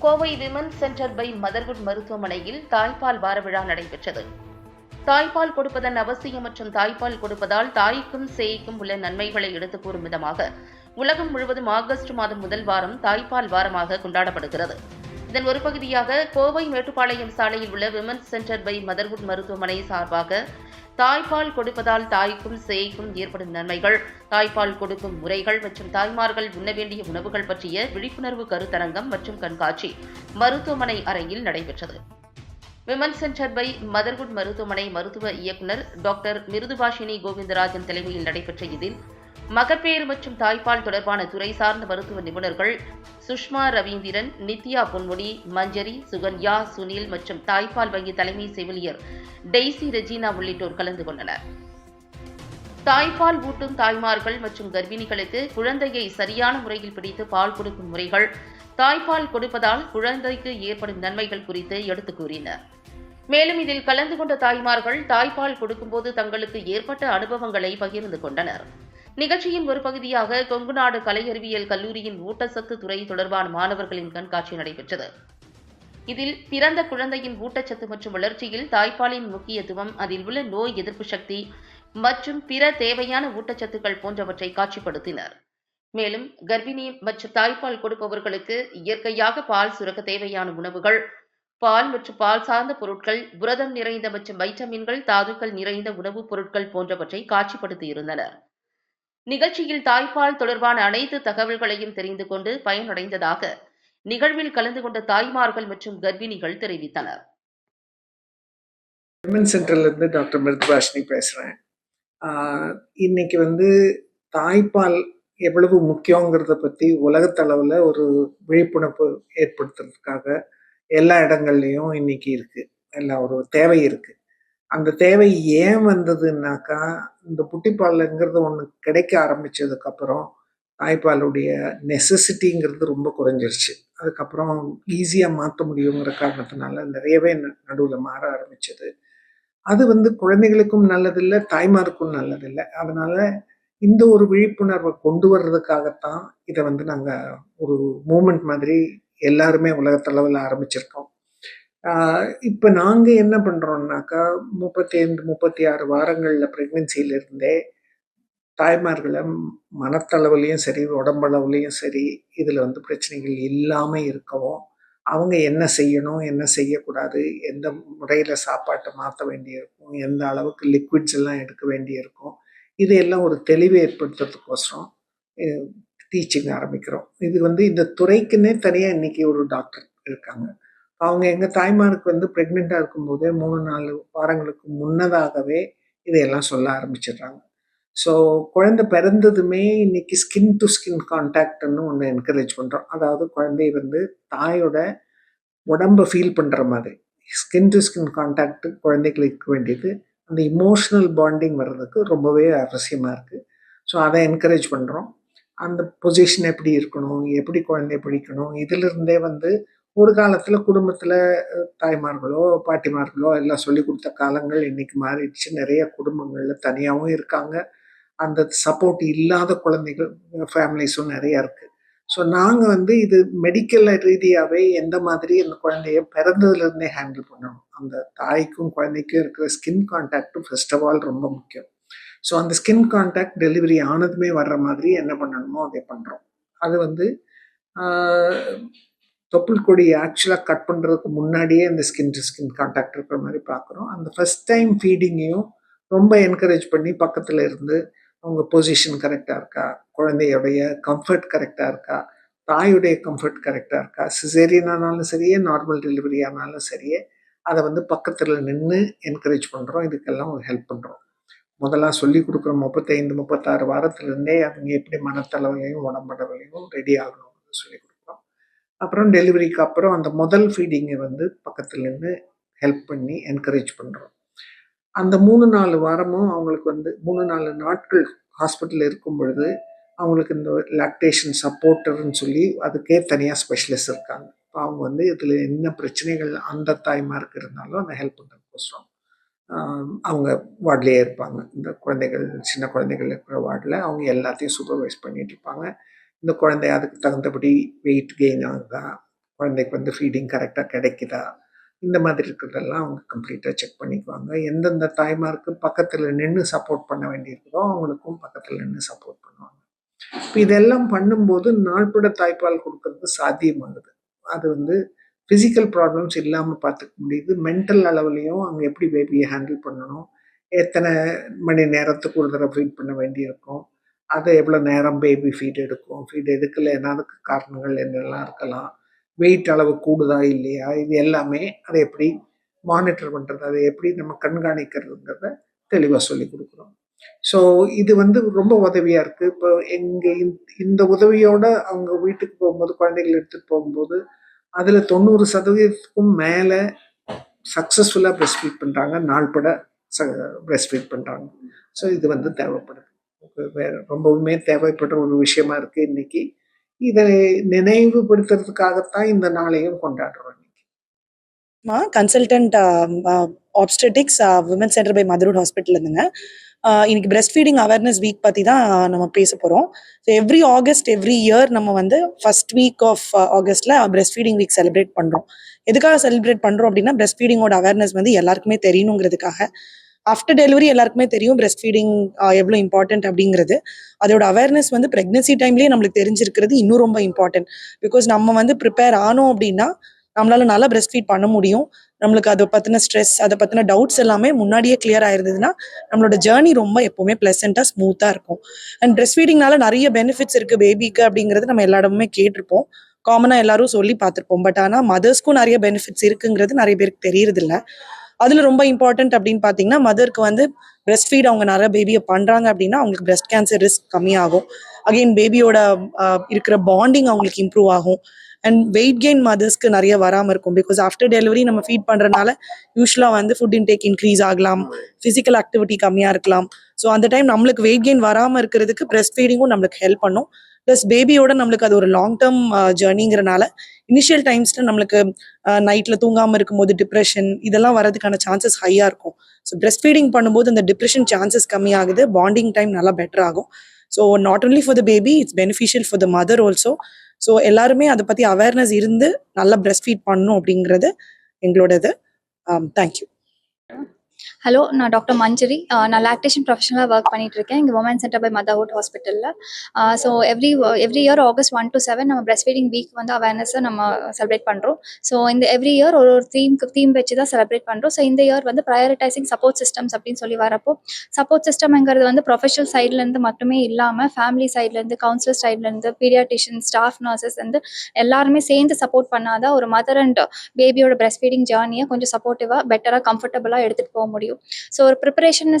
Kovai women centre by Motherhood மருத்துவமனையில் தாய்ப்பால் வார விழா நடைபெற்றது. தாய்ப்பால் கொடுப்பதன் அவசியம் மற்றும் தாய்ப்பால் கொடுப்பதால் தாய்க்கும் சேய்க்கும் உள்ள நன்மைகளை எடுத்துக் கூறும் விதமாக உலகம் முழுவதும் ஆகஸ்ட் மாதம் முதல் வாரம் தாய்ப்பால் வாரமாக கொண்டாடப்படுகிறது. இதன் ஒரு பகுதியாக கோவை மேட்டுப்பாளையம் சாலையில் உள்ள விமன் சென்டர் பை மதர்வுட் மருத்துவமனை சார்பாக தாய்ப்பால் கொடுப்பதால் தாய்க்கும் சேய்க்கும் ஏற்படும் நன்மைகள், தாய்ப்பால் கொடுக்கும் முறைகள் மற்றும் தாய்மார்கள் உண்ண வேண்டிய உணவுகள் பற்றிய விழிப்புணர்வு கருத்தரங்கம் மற்றும் கண்காட்சி மருத்துவமனை அறையில் நடைபெற்றது. விமன் சென்டர் பை மதர்வுட் மருத்துவமனை மருத்துவ இயக்குநர் டாக்டர் மிருதுபாஷினி கோவிந்தராஜன் தலைமையில் நடைபெற்ற இதில் மகப்பேறு மற்றும் தாய்ப்பால் தொடர்பான துறை சார்ந்த மருத்துவ நிபுணர்கள் சுஷ்மா ரவீந்திரன், நித்யா பொன்முடி, மஞ்சரி, சுகன்யா, சுனில் மற்றும் தாய்ப்பால் வங்கி தலைமை செவிலியர் டெய்சி ரெஜினா உள்ளிட்டோர் கலந்து கொண்டனர். தாய்ப்பால் ஊட்டும் தாய்மார்கள் மற்றும் கர்ப்பிணிகளுக்கு குழந்தையை சரியான முறையில் பிடித்து பால் கொடுக்கும் முறைகள், தாய்ப்பால் கொடுப்பதால் குழந்தைக்கு ஏற்படும் நன்மைகள் குறித்து எடுத்துக் கூறினர். மேலும் இதில் கலந்து கொண்ட தாய்மார்கள் தாய்ப்பால் கொடுக்கும்போது தங்களுக்கு ஏற்பட்ட அனுபவங்களை பகிர்ந்து கொண்டனர். நிகழ்ச்சியின் ஒரு பகுதியாக கொங்குநாடு கலை அறிவியல் கல்லூரியின் ஊட்டச்சத்து துறை தொடர்பான மாணவர்களின் கண்காட்சி நடைபெற்றது. இதில் பிறந்த குழந்தையின் ஊட்டச்சத்து மற்றும் வளர்ச்சியில் தாய்ப்பாலின் முக்கியத்துவம், அதில் உள்ள நோய் எதிர்ப்பு சக்தி மற்றும் பிற தேவையான ஊட்டச்சத்துக்கள் போன்றவற்றை காட்சிப்படுத்தினர். மேலும் கர்ப்பிணி மற்றும் தாய்ப்பால் கொடுப்பவர்களுக்கு இயற்கையாக பால் சுரக்க தேவையான உணவுகள், பால் மற்றும் பால் சார்ந்த பொருட்கள், புரதம் நிறைந்த மற்றும் வைட்டமின்கள், தாதுக்கள் நிறைந்த உணவுப் பொருட்கள் போன்றவற்றை காட்சிப்படுத்தியிருந்தனர். நிகழ்ச்சியில் தாய்ப்பால் தொடர்பான அனைத்து தகவல்களையும் தெரிந்து கொண்டு பயனடைந்ததாக நிகழ்வில் கலந்து கொண்ட தாய்மார்கள் மற்றும் கர்ப்பிணிகள் தெரிவித்தனர். விமன் சென்டர்ல இருந்து டாக்டர் மிருதுபாஷினி பேசுறேன். இன்னைக்கு தாய்ப்பால் எவ்வளவு முக்கியங்கிறத பத்தி உலகத்தளவில் ஒரு விழிப்புணர்வு ஏற்படுத்துறதுக்காக எல்லா இடங்கள்லையும் இன்னைக்கு இருக்கு, எல்லாம் ஒரு தேவை இருக்கு. அந்த தேவை ஏன் வந்ததுன்னாக்கா, இந்த புட்டிப்பாலுங்கிறது ஒன்று கிடைக்க ஆரம்பிச்சதுக்கப்புறம் தாய்ப்பாலுடைய நெசசிட்டிங்கிறது ரொம்ப குறைஞ்சிருச்சு. அதுக்கப்புறம் ஈஸியாக மாற்ற முடியுங்கிற காரணத்தினால நிறையவே நடுவில் மாற ஆரம்பிச்சது. அது குழந்தைகளுக்கும் நல்லதில்லை, தாய்மாருக்கும் நல்லதில்லை. அதனால இந்த ஒரு விழிப்புணர்வை கொண்டு வர்றதுக்காகத்தான் இதை நாங்கள் ஒரு மூமெண்ட் மாதிரி எல்லாருமே உலகத்தளவில் ஆரம்பிச்சிருக்கோம். இப்போ நாங்கள் என்ன பண்ணுறோம்னாக்கா, 35 36 வாரங்களில் ப்ரெக்னென்சியிலிருந்தே தாய்மார்களை மனத்தளவுலையும் சரி, உடம்பளவுலையும் சரி, இதில் பிரச்சனைகள் இல்லாமல் இருக்கவும், அவங்க என்ன செய்யணும், என்ன செய்யக்கூடாது, எந்த முறையில் சாப்பாட்டை மாற்ற வேண்டியிருக்கும், எந்த அளவுக்கு லிக்விட்ஸ் எல்லாம் எடுக்க வேண்டியிருக்கும், இதையெல்லாம் ஒரு தெளிவு ஏற்படுத்துறதுக்கோசரம் டீச்சிங் ஆரம்பிக்கிறோம். இது இந்த துறைக்குன்னே தனியாக இன்னைக்கு ஒரு டாக்டர் இருக்காங்க. அவங்க எங்கள் தாய்மாருக்கு ப்ரெக்னெண்ட்டாக இருக்கும்போதே 3-4 வாரங்களுக்கு முன்னதாகவே இதையெல்லாம் சொல்ல ஆரம்பிச்சிடுறாங்க. ஸோ குழந்தை பிறந்ததுமே இன்னைக்கு ஸ்கின் டு ஸ்கின் கான்டாக்ட்னு ஒன்று என்கரேஜ் பண்ணுறோம். அதாவது குழந்தை தாயோட உடம்பை ஃபீல் பண்ணுற மாதிரி ஸ்கின் டு ஸ்கின் கான்டாக்ட் குழந்தைகளுக்கு வேண்டியது. அந்த இமோஷனல் பாண்டிங் வர்றதுக்கு ரொம்பவே அவசியமாக இருக்குது. ஸோ அதை என்கரேஜ் பண்ணுறோம். அந்த பொசிஷன் எப்படி இருக்கணும், எப்படி குழந்தைய பிடிக்கணும், இதிலிருந்தே ஒரு காலத்தில் குடும்பத்தில் தாய்மார்களோ பாட்டிமார்களோ எல்லாம் சொல்லி கொடுத்த காலங்கள் இன்னைக்கு மாறிடுச்சு. நிறைய குடும்பங்களில் தனியாகவும் இருக்காங்க. அந்த சப்போர்ட் இல்லாத குழந்தைகள் ஃபேமிலிஸும் நிறையா இருக்குது. ஸோ நாங்கள் இது மெடிக்கல் ரீதியாகவே எந்த மாதிரி அந்த குழந்தைய பிறந்ததுலேருந்தே ஹேண்டில் பண்ணணும். அந்த தாய்க்கும் குழந்தைக்கும் இருக்கிற ஸ்கின் கான்டாக்டும் ஃபர்ஸ்ட் ஆஃப் ஆல் ரொம்ப முக்கியம். ஸோ அந்த ஸ்கின் கான்டாக்ட் டெலிவரி ஆனதுமே வர்ற மாதிரி என்ன பண்ணணுமோ அதை பண்ணுறோம். அது தொப்புள் கொடி ஆக்சுவலாக கட் பண்ணுறதுக்கு முன்னாடியே அந்த ஸ்கின் டு ஸ்கின் கான்டாக்ட் இருக்கிற மாதிரி பார்க்குறோம். அந்த ஃபஸ்ட் டைம் ஃபீடிங்கையும் ரொம்ப என்கரேஜ் பண்ணி பக்கத்தில் இருந்து அவங்க பொசிஷன் கரெக்டாக இருக்கா, குழந்தையுடைய கம்ஃபர்ட் கரெக்டாக இருக்கா, தாயுடைய கம்ஃபர்ட் கரெக்டாக இருக்கா, சிசேரியனானாலும் சரியே, நார்மல் டெலிவரி ஆனாலும் சரியே, அதை பக்கத்தில் நின்று என்கரேஜ் பண்ணுறோம். இதுக்கெல்லாம் ஒரு ஹெல்ப் பண்ணுறோம். முதல்ல சொல்லி கொடுக்குற 35-36 வாரத்துலேருந்தே அவங்க எப்படி மனத்தளவுலையும் உடம்பளவுலையும் ரெடி ஆகணும்னு சொல்லி கொடுக்குறோம். அப்புறம் டெலிவரிக்கு அப்புறம் அந்த முதல் ஃபீடிங்கை பக்கத்தில் நின்று ஹெல்ப் பண்ணி என்கரேஜ் பண்ணுறோம். அந்த 3-4 வாரமும் அவங்களுக்கு 3-4 நாட்கள் ஹாஸ்பிட்டலில் இருக்கும் பொழுது அவங்களுக்கு இந்த லாக்டேஷன் சப்போர்ட்டர்னு சொல்லி அதுக்கே தனியாக ஸ்பெஷலிஸ்ட் இருக்காங்க. இப்போ அவங்க இதில் என்ன பிரச்சனைகள் அந்த தாய்மாருக்கு இருந்தாலும் அந்த ஹெல்ப் பண்ணுறதுக்கோசரம் அவங்க வார்ட்லேயே இருப்பாங்க. இந்த குழந்தைகள், சின்ன குழந்தைகள் இருக்கிற வார்டில் அவங்க எல்லாத்தையும் சூப்பர்வைஸ் பண்ணிட்டு இருப்பாங்க. இந்த குழந்தை அதுக்கு தகுந்தபடி வெயிட் கெயின் ஆகுதா, குழந்தைக்கு வந்து ஃபீடிங் கரெக்டாக கிடைக்குதா, இந்த மாதிரி இருக்கிறதெல்லாம் அவங்க கம்ப்ளீட்டாக செக் பண்ணிக்குவாங்க. எந்தெந்த தாய்மாருக்கு பக்கத்தில் நின்று சப்போர்ட் பண்ண வேண்டியிருக்குதோ அவங்களுக்கும் பக்கத்தில் நின்று சப்போர்ட் பண்ணுவாங்க. இப்போ இதெல்லாம் பண்ணும்போது நாள்பட தாய்ப்பால் கொடுக்கறது சாத்தியமாகுது. அது வந்து ஃபிசிக்கல் ப்ராப்ளம்ஸ் இல்லாமல் பார்த்துக்க முடியுது. மென்டல் அளவுலேயும் அவங்க எப்படி பேபியை ஹேண்டில் பண்ணணும், எத்தனை மணி நேரத்துக்கு ஒரு தடவை ஃபீட் பண்ண வேண்டியிருக்கும், அது எவ்வளோ நேரம் பேபி ஃபீட் எடுக்கும், ஃபீட் எடுக்கலைன்னா அதுக்கு காரணங்கள் என்னெல்லாம் இருக்கலாம், வெயிட் அளவு கூடுதா இல்லையா, இது எல்லாமே அதை எப்படி மானிட்டர் பண்ணுறது, அதை எப்படி நம்ம கண்காணிக்கிறதுங்கிறத தெளிவாக சொல்லி கொடுக்குறோம். ஸோ இது வந்து ரொம்ப உதவியாக இருக்குது. இப்போ இந்த உதவியோட அவங்க வீட்டுக்கு போகும்போது குழந்தைகள் எடுத்துகிட்டு போகும்போது அதில் 90% மேலே சக்ஸஸ்ஃபுல்லாக பிரஸ்ட் ஃபீட் பண்ணுறாங்க, நாள்பட பிரஸ்ட் ஃபீட் பண்ணுறாங்க. ஸோ இது வந்து தேவைப்படுது, ரொம்பவுமே தேவைப்படுற ஒரு விஷயமா இருக்குது இன்னைக்கு. இதை நினைவுபடுத்துறதுக்காகத்தான் இந்த நாளையும் கொண்டாடுறோம். Consultant obstetrics women centre by Motherhood hospital இருந்துங்க. இன்னைக்கு பிரெஸ்ட் ஃபீடிங் அவேர்னஸ் வீக் பற்றி தான் நம்ம பேச போகிறோம். So every August every year நம்ம வந்து ஃபர்ஸ்ட் வீக் ஆஃப் ஆகஸ்ட்டில் பிரெஸ்ட் ஃபீடிங் வீக் செலிப்ரேட் பண்ணுறோம். எதுக்காக செலிப்ரேட் பண்ணுறோம் அப்படின்னா பிரெஸ்ட் ஃபீடிங்கோட அவேர்னஸ் வந்து எல்லாருக்குமே தெரியணுங்கிறதுக்காக. ஆஃப்டர் டெலிவரி எல்லாருக்குமே தெரியும் பிரெஸ்ட் ஃபீடிங் எவ்வளோ இம்பார்ட்டன்ட் அப்படிங்கிறது. அதோட அவேர்னஸ் வந்து ப்ரெக்னன்சி டைம்லேயே நம்மளுக்கு தெரிஞ்சிருக்கிறது இன்னும் ரொம்ப இம்பார்ட்டன்ட். பிகாஸ் நம்ம வந்து ப்ரிப்பேர் ஆனோம் அப்படின்னா நம்மளால நல்லா பிரெஸ்ட் ஃபீட் பண்ண முடியும். நம்மளுக்கு அதை பற்றின ஸ்ட்ரெஸ், அதை பற்றின டவுட்ஸ் எல்லாமே முன்னாடியே கிளியர் ஆயிருந்ததுன்னா நம்மளோட ஜேர்னி ரொம்ப எப்போவுமே ப்ளசண்ட்டாக ஸ்மூத்தாக இருக்கும். அண்ட் பிரெஸ்ட் ஃபீடிங்னால நிறைய பெனிஃபிட்ஸ் இருக்குது பேபிக்கு அப்படிங்கிறது நம்ம எல்லா இடமுமே கேட்டிருப்போம், காமனாக எல்லாரும் சொல்லி பார்த்துருப்போம். பட் ஆனால் மதர்ஸ்க்கும் நிறைய பெனிஃபிட்ஸ் இருக்குங்கிறது நிறைய பேருக்கு தெரியறதில்ல. அதில் ரொம்ப இம்பார்ட்டன்ட் அப்படின்னு பார்த்தீங்கன்னா மதருக்கு வந்து பிரெஸ்ட் ஃபீட் அவங்க நிறைய பேபியை பண்ணுறாங்க அப்படின்னா அவங்களுக்கு பிரெஸ்ட் கேன்சர் ரிஸ்க் கம்மியாகும். அகெயின் பேபியோட இருக்கிற பாண்டிங் அவங்களுக்கு இம்ப்ரூவ் ஆகும். அண்ட் வெயிட் கெயின் மதர்ஸ்க்கு நிறைய வராமல் இருக்கும். பிகாஸ் ஆஃப்டர் டெலிவரி நம்ம ஃபீட் பண்ணுறதுனால யூஸ்வலாக வந்து ஃபுட் இன்டேக் இன்க்ரீஸ் ஆகலாம், ஃபிசிக்கல் ஆக்டிவிட்டி கம்மியாக இருக்கலாம். ஸோ அந்த டைம் நம்மளுக்கு வெயிட் கெயின் வராமல் இருக்கிறதுக்கு பிரெஸ்ட் ஃபீடிங்கும் நம்மளுக்கு ஹெல்ப் பண்ணும். ப்ளஸ் பேபியோட நம்மளுக்கு அது ஒரு லாங் டேர்ம் ஜேர்னிங்கிறனால இனிஷியல் டைம்ஸில் நம்மளுக்கு நைட்டில் தூங்காமல் இருக்கும்போது டிப்ரெஷன் இதெல்லாம் வரதுக்கான சான்சஸ் ஹையாக இருக்கும். ஸோ பிரெஸ்ட் ஃபீடிங் பண்ணும்போது அந்த டிப்ரெஷன் சான்சஸ் கம்மியாகுது, பாண்டிங் டைம் நல்லா பெட்டர் ஆகும். So not only for the baby, it's beneficial for the mother also. So எல்லாருமே அதை பற்றி அவேர்னஸ் இருந்து நல்லா பிரெஸ்ட் ஃபீட் பண்ணணும் அப்படிங்கிறது எங்களோடது. தேங்க்யூ. ஹலோ, நான் டாக்டர் மஞ்சரி. நான் லாக்டேஷன் ப்ரொஃபஷனலாக ஒர்க் பண்ணிட்டு இருக்கேன் இங்கே உமன் சென்டர் பை மதர்ஹுட் ஹாஸ்பிட்டலில். So every year August 1 to 7 நம்ம பிரெஸ்ட் ஃபீடிங் வீக் வந்து அவேர்னஸை நம்ம செலிப்ரேட் பண்ணுறோம். ஸோ இந்த எவ்ரி இயர் ஒரு தீம் வச்சு தான் செலிப்ரேட் பண்ணுறோம். ஸோ இந்த இயர் வந்து ப்ரையாரிட்டைசிங் சப்போர்ட் சிஸ்டம்ஸ் அப்படின்னு சொல்லி வரப்போ, சப்போர்ட் சிஸ்டம்ங்கிறது வந்து ப்ரொஃபஷனல் சைட்லேருந்து மட்டுமே இல்லாமல் ஃபேமிலி சைட்லேருந்து, கவுன்சிலர் சைட்லேருந்து, பீடியாட்ரிஷியன், ஸ்டாஃப் நர்சஸ் வந்து எல்லாருமே சேர்ந்து சப்போர்ட் பண்ணாதான் ஒரு மதர் அண்ட் பேபியோட பிரெஸ்ட் ஃபீடிங் ஜேர்னியை கொஞ்சம் சப்போர்ட்டிவாக பெட்டராக கம்ஃபர்டபுளாக எடுத்துகிட்டு போக முடியும். ஸோ ஒரு ப்ரிப்பரேஷன்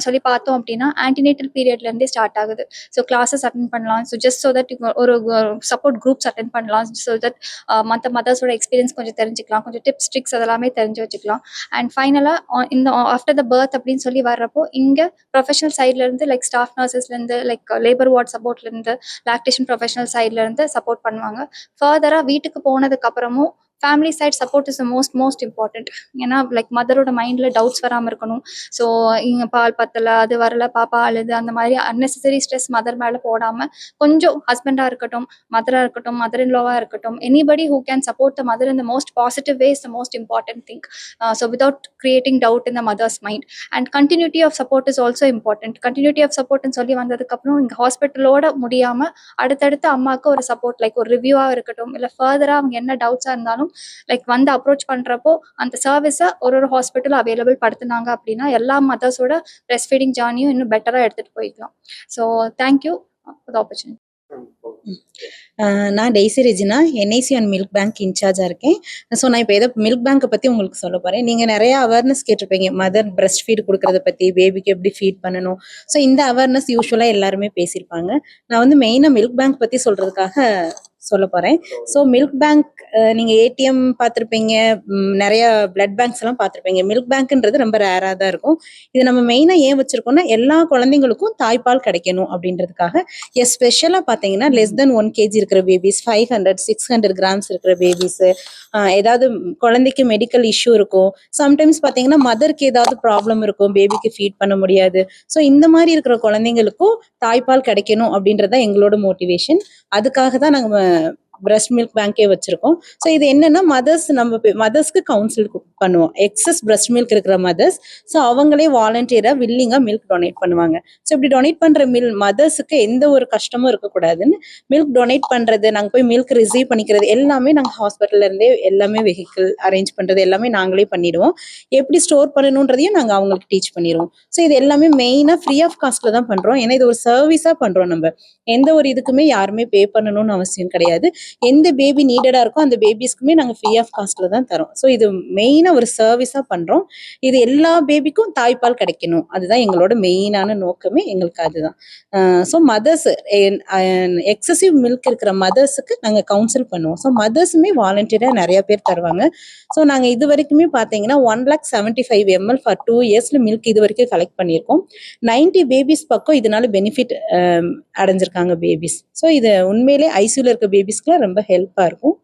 சொல்லி பார்த்தோம் அப்படின்னா ஆன்டினேட்டல் பீரியட்லேருந்தே ஸ்டார்ட் ஆகுது. ஸோ கிளாஸஸ் அட்டென்ட் பண்ணலாம். ஸோ ஜஸ்ட் ஸோ தட் ஒரு சப்போர்ட் குரூப்ஸ் அட்டென்ட் பண்ணலாம். ஸோ தட் மற்ற மதர்ஸோட எக்ஸ்பீரியன்ஸ் கொஞ்சம் தெரிஞ்சுக்கலாம், கொஞ்சம் டிப்ஸ் ட்ரிக்ஸ் அதெல்லாமே தெரிஞ்சு வச்சுக்கலாம். அண்ட் ஃபைனலாக இந்த ஆஃப்டர் த பர்த் அப்படின்னு சொல்லி வர்றப்போ இங்கே ப்ரொஃபஷனல் சைட்லேருந்து லைக் ஸ்டாஃப் நர்சஸ்லேருந்து, லைக் லேபர் வார்ட் சப்போர்ட்லேருந்து, லாக்டேஷன் ப்ரொஃபஷனல் சைட்லேருந்து சப்போர்ட் பண்ணுவாங்க. ஃபர்தராக வீட்டுக்கு போனதுக்கப்புறமும் family side support is most important. ஏன்னா லைக் மதரோட மைண்டில் டவுட்ஸ் வராமல் இருக்கணும். ஸோ இங்கே பால் பத்தலை, அது வரல, பாப்பா அழுது, அந்த மாதிரி அன்னெசரி ஸ்ட்ரெஸ் மதர் மேலே போடாமல் கொஞ்சம் ஹஸ்பண்டாக இருக்கட்டும், மதராக இருக்கட்டும், மதர் இன் லாவாக இருக்கட்டும், anybody who can support the mother in the most positive way is the most important thing. So without creating doubt in the mother's mind. And continuity of support is also important. Continuity of சப்போர்ட்னு சொல்லி வந்ததுக்கப்புறம் இங்கே ஹாஸ்பிட்டலோட முடியாமல் அடுத்தடுத்து அம்மாவுக்கு ஒரு support like ஒரு ரிவ்யூவாக இருக்கட்டும், இல்லை ஃபர்தராக அவங்க என்ன டவுட்ஸாக இருந்தாலும் லைக் வந்து அப்ரோச் பண்ணுறப்போ அந்த சர்வீஸை ஒரு ஹாஸ்பிட்டல் அவைலபிள் படுத்துனாங்க அப்படின்னா எல்லா மதர்ஸோட பிரெஸ்ட் ஃபீடிங் ஜேர்னியும் இன்னும் பெட்டராக எடுத்துகிட்டு போய்க்கலாம். So thank you for the opportunity. நான் Daisy Regina, NIC and milk bank இன்சார்ஜாக இருக்கேன். ஸோ நான் இப்போ மில்க் பேங்க்கை பற்றி உங்களுக்கு சொல்ல போகிறேன். நீங்கள் நிறையா அவேர்னஸ் கேட்டிருப்பீங்க, மதர் பிரெஸ்ட் ஃபீட் கொடுக்கறத பற்றி, பேபிக்கு எப்படி ஃபீட் பண்ணணும். ஸோ இந்த அவேர்னஸ் யூஸ்வலாக எல்லாருமே பேசியிருப்பாங்க. நான் வந்து மெயினாக மில்க் பேங்க் பற்றி சொல்கிறதுக்காக சொல்ல போகிறேன். ஸோ மில்க் பேங்க் நீங்கள் ஏடிஎம் பார்த்துருப்பீங்க, நிறைய பிளட் பேங்க்ஸ் எல்லாம் பார்த்துருப்பீங்க. மில்க் பேங்க்ன்றது ரொம்ப ரேராக தான் இருக்கும். இது நம்ம மெயினாக ஏன் வச்சுருக்கோம்னா எல்லா குழந்தைங்களுக்கும் தாய்ப்பால் கிடைக்கணும் அப்படின்றதுக்காக. ஸ்பெஷலாக பார்த்தீங்கன்னா லெஸ் தென் 1 kg இருக்கிற பேபிஸ், 500-600 grams இருக்கிற பேபிஸு, ஏதாவது குழந்தைக்கு மெடிக்கல் இஷ்யூ இருக்கும், சம்டைம்ஸ் பார்த்தீங்கன்னா மதருக்கு ஏதாவது ப்ராப்ளம் இருக்கும், பேபிக்கு ஃபீட் பண்ண முடியாது. ஸோ இந்த மாதிரி இருக்கிற குழந்தைங்களுக்கும் தாய்ப்பால் கிடைக்கணும் அப்படின்றத எங்களோட மோட்டிவேஷன். அதுக்காக தான் நாங்கள் பிரஸ்ட் மில்க் பேங்கே வச்சிருக்கோம். ஸோ இது என்னன்னா மதர்ஸ்க்கு கவுன்சில் பண்ணுவோம். எக்ஸஸ் பிரஸ்ட் மில்க் இருக்கிற மதர்ஸ், ஸோ அவங்களே வாலண்டியரா வில்லிங்கா மில்க் டொனேட் பண்ணுவாங்க. ஸோ இப்படி டொனேட் பண்ற மதர்ஸுக்கு எந்த ஒரு கஷ்டமும் இருக்கக்கூடாதுன்னு மில்க் டொனேட் பண்றது, நாங்க போய் மில்க் ரிசீவ் பண்ணிக்கிறது எல்லாமே நாங்க ஹாஸ்பிட்டல்ல இருந்தே எல்லாமே வெஹிக்கிள் அரேஞ்ச் பண்றது எல்லாமே நாங்களே பண்ணிடுவோம். எப்படி ஸ்டோர் பண்ணணுன்றதையும் நாங்க அவங்களுக்கு டீச் பண்ணிடுவோம். ஸோ இது எல்லாமே மெயினா ஃப்ரீ ஆஃப் காஸ்ட்ல தான் பண்றோம். ஏன்னா இது ஒரு சர்வீஸா பண்றோம். நம்ம எந்த ஒரு இதுக்குமே யாருமே பே பண்ணணும்னு அவசியம் கிடையாது. எந்த பேபி நீடடா இருக்கோ அந்த பேபிஸ்க்குமே நாங்க ஃப்ரீ ஆஃப் காஸ்ட்ல தான் தரோம். ஸோ இது மெயினா ஒரு சர்வீஸா பண்றோம். இது எல்லா பேபிக்கும் தாய்ப்பால் கிடைக்கணும், அதுதான் எங்களோட மெயினான நோக்கமே. எங்களுக்கு அதுதான். ஸோ மதர்ஸ் எக்ஸசிவ் மில்க் இருக்கிற மதர்ஸுக்கு நாங்க கவுன்சில் பண்ணுவோம். ஸோ மதர்ஸுமே வாலண்டியரா நிறைய பேர் தருவாங்க. ஸோ நாங்க இது வரைக்குமே பாத்தீங்கன்னா 1,75 ml ஃபார் 2 yearsல மில்க் இது வரைக்கும் கலெக்ட் பண்ணியிருக்கோம். 90 பேபிஸ் பக்கம் இதனால பெனிஃபிட் அடைஞ்சிருக்காங்க பேபிஸ். ஸோ இது உண்மையிலே ஐசியூல இருக்க பேபிஸ்க்குலாம் ரொம்ப ஹெல்ப்பா இருக்கும்.